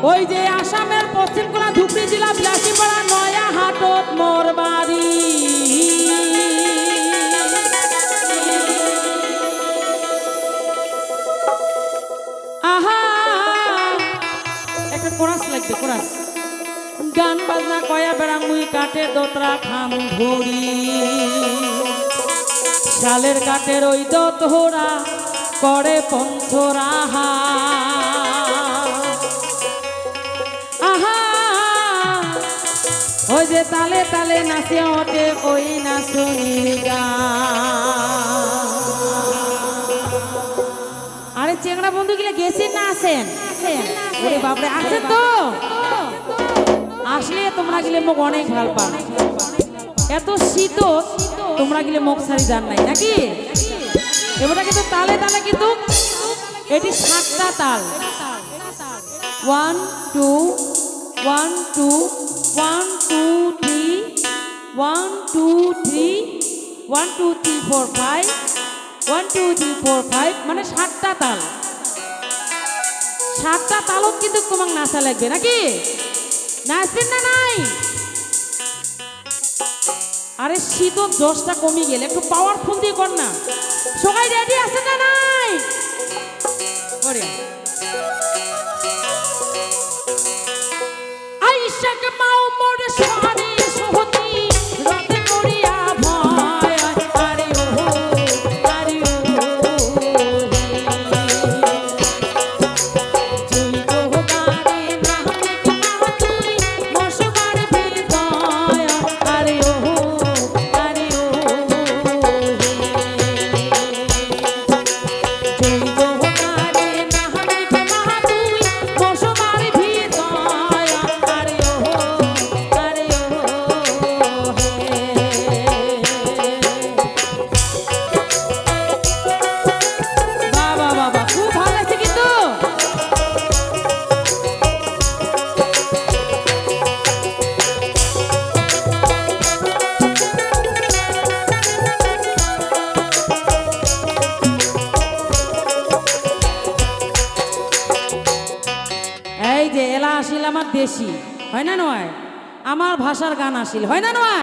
ওই যে আসামের পশ্চিম কোনা ধুবড়ী জেলা বিলাসীপাড়া নয়া হাটত মোর বাড়ি। আহা একটা কোরাস লাগবে, কোরাস। গান বাজনা কয়া বেড়া মুই কাটে দোতরা খাম ধরি, শালের কাটের ওই দোতরা করে পঞ্চরাহা। আহা ওই যে তালে তালে নাচে ওঠে ওই নাচনির গান। আরে চেংড়া বন্ধু গিলে গেছেন না আছেন? ওরে বাপরে আছে তো, আসলে তোমরা গিলে মোক অনেক ভাল পান। এত শীত তোমরা গিলে মোক সারি যান নাই নাকি? এবারটা কিন্তু তালে তালে কিন্তু এটি 7টা তাল। 1 2 1 2 1 2 3 1 2 3 1 2 3 4 5 1 2 3 4 5 মানে 7টা তাল। 7টা তালত কিন্তু তোমার নাচা লাগবে নাকি? নাচবেন না নাই? আরে শীত জোশটা কমে গেলে একটু পাওয়ারফুল দিয়ে কর না। সবাই রেডি আছে না নাই? আইসাকে মাও মোরে সারি সহতি রাতে করিয়া ভয়। আরে ও আরে ও তুই তো গারে না তুই মশবার ভিতয়। আরে ও আরে ও তুই তো গারে না তুই মশবার ভিতয়। আরে ও আরে ও বাবা বাবা খুব ভালো লাগছে কিন্তু। এই যে এলা আসিল আমার দেশি হয় না নয়, আমার ভাষার গান আসিল হয় না নয়।